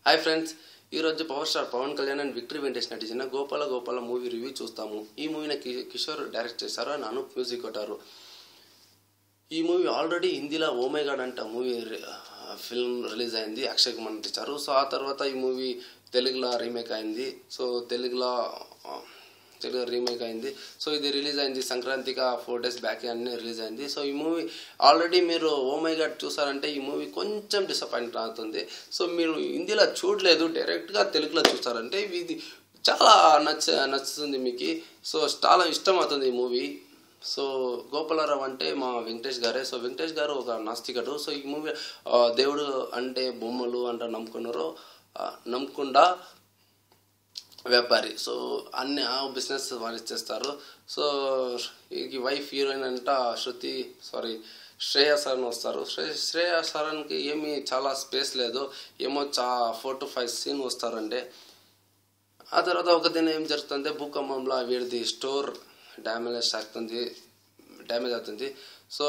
Hi friends, ఈరోజు power star Pawan Kalyan and victory Venkatesh నటించిన Gopala Gopala movie review చూస్తాము. ఈ మూవీని కిషోర్ డైరెక్ట్ చేశారు అండ్ అనూప్ మ్యూజిక్ కొట్టారు. ఈ మూవీ ఆల్రెడీ హిందీలో ఓ మై గాడ్ అంట మూవీ ఫిల్మ్ రిలీజ్ అయింది. అక్షయ్ కుమార్ నటించారు. సో ఆ తర్వాత ఈ మూవీ తెలుగులో రీమేక్ అయింది. తెలుగులో రీమేక్ అయింది. సో ఇది రిలీజ్ అయింది సంక్రాంతిగా 4 days బ్యాక్ అన్నీ రిలీజ్ అయింది. సో ఈ మూవీ ఆల్రెడీ మీరు ఓ మై గాడ్ చూసారంటే ఈ మూవీ కొంచెం డిసప్పాయింట్ అవుతుంది. సో మీరు హిందీలో చూడలేదు, డైరెక్ట్గా తెలుగులో చూసారంటే ఇది చాలా నచ్చుతుంది మీకు. సో చాలా ఇష్టం అవుతుంది ఈ మూవీ. సో గోపాలరావు అంటే మా వెంకటేష్ గారే. సో వెంకటేష్ గారు ఒక నాస్తికుడు. సో ఈ మూవీ దేవుడు అంటే బొమ్మలు అంటే నమ్మకుండా వ్యాపారి. సో అన్ని బిజినెస్ వాళ్ళు చేస్తారు. సో ఈ వైఫ్ హీరోయిన్ అంట శ్రేయా సరన్ వస్తారు. శ్రేయా సరన్కి ఏమీ చాలా స్పేస్ లేదు, ఏమో 4 to 5 సీన్ వస్తారంటే. ఆ తర్వాత ఒక దిన ఏం జరుగుతుంది, భూకంపంలో వీడిది స్టోర్ డ్యామేజ్ అవుతుంది. సో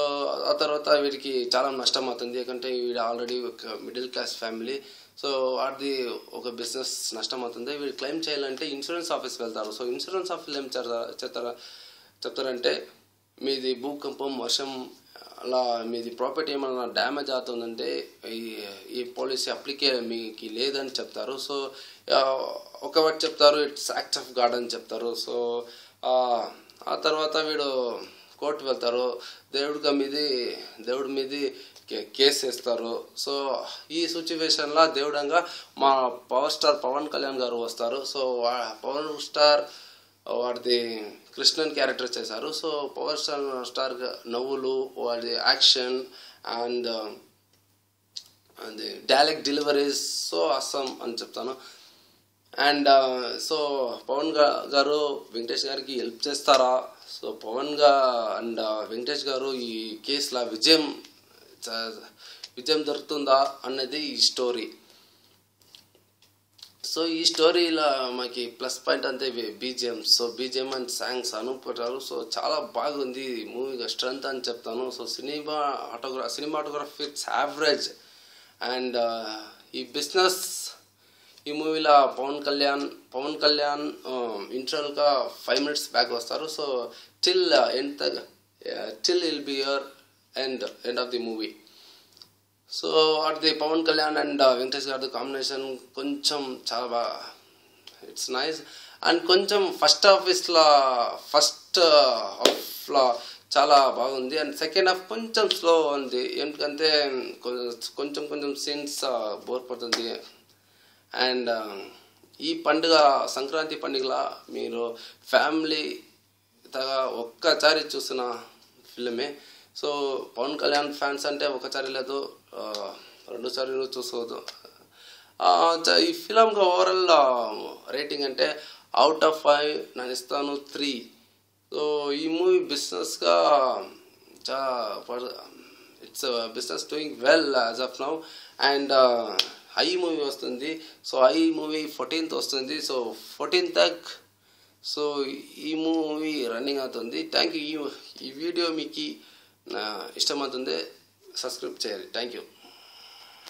ఆ తర్వాత వీడికి చాలా నష్టం అవుతుంది. ఎందుకంటే వీడు ఆల్రెడీ ఒక మిడిల్ క్లాస్ ఫ్యామిలీ. సో వాడిది ఒక బిజినెస్ నష్టం అవుతుంది. వీడు క్లెయిమ్ చేయాలంటే ఇన్సూరెన్స్ ఆఫీస్కి వెళ్తారు. సో ఇన్సూరెన్స్ ఆఫీస్ ఏం చెప్తారంటే మీది భూకంపం వర్షం అలా మీది ప్రాపర్టీ ఏమైనా డ్యామేజ్ అవుతుందంటే ఈ పాలసీ అప్లికే మీకు లేదని చెప్తారు. సో ఒక వర్డ్ చెప్తారు, ఇట్స్ యాక్ట్ ఆఫ్ గాడ్ అని చెప్తారు. సో ఆ తర్వాత వీడు కోర్టు వెళ్తారు. దేవుడి మీద కేసు వేస్తారు. సో ఈ సిచ్యువేషన్లో దేవుడంగా మా పవర్ స్టార్ పవన్ కళ్యాణ్ గారు వస్తారు. సో పవన్ స్టార్ వాడిది కృష్ణన్ క్యారెక్టర్ చేశారు. సో పవర్ స్టార్ నవ్వులు, వాడి action and dialogue deliveries so Assam అని చెప్తాను. అండ్ సో పవన్ గారు వెంకటేష్ గారికి హెల్ప్ చేస్తారా? సో పవన్ అండ్ వెంకటేష్ గారు ఈ కేసులో విజయం దొరుకుతుందా అన్నది ఈ స్టోరీ. సో ఈ స్టోరీలో మాకు ప్లస్ పాయింట్ అంతే BGM. So BGM and songs అనుకుంటారు. సో చాలా బాగుంది మూవీ, స్ట్రెంత్ అని చెప్తాను. So cinematography it's average. And ఈ మూవీలో పవన్ కళ్యాణ్ ఇంటర్వల్గా 5 minutes బ్యాక్ వస్తారు. So till will be your end of the movie. So అది పవన్ కళ్యాణ్ అండ్ వెంకటేష్ గారి కాంబినేషన్ కొంచెం చాలా బాగా ఇట్స్ నైస్. అండ్ కొంచెం ఫస్ట్ హాఫ్లో చాలా బాగుంది. అండ్ సెకండ్ హాఫ్ కొంచెం స్లో ఉంది. ఎందుకంటే కొంచెం సీన్స్ బోర్ పడుతుంది. అండ్ ఈ సంక్రాంతి పండుగలో మీరు ఫ్యామిలీ ఒక్కసారి చూసిన ఫిల్మే. సో పవన్ కళ్యాణ్ ఫ్యాన్స్ అంటే ఒకసారి లేదు 2 సార్లు చూసుకోవద్దు. ఈ ఫిలంగా ఓవరాల్ రేటింగ్ అంటే అవుట్ ఆఫ్ 5 నేను ఇస్తాను 3. సో ఈ మూవీ బిజినెస్గా it's business doing well as of now. And ఐ మూవీ వస్తుంది. సో ఐ మూవీ 14th వస్తుంది. సో 14th తక్ సో ఈ మూవీ రన్నింగ్ అవుతుంది. Thank you. ఈ వీడియో మీకు ఇష్టమవుతుంది, సబ్స్క్రైబ్ చేయాలి. Thank you.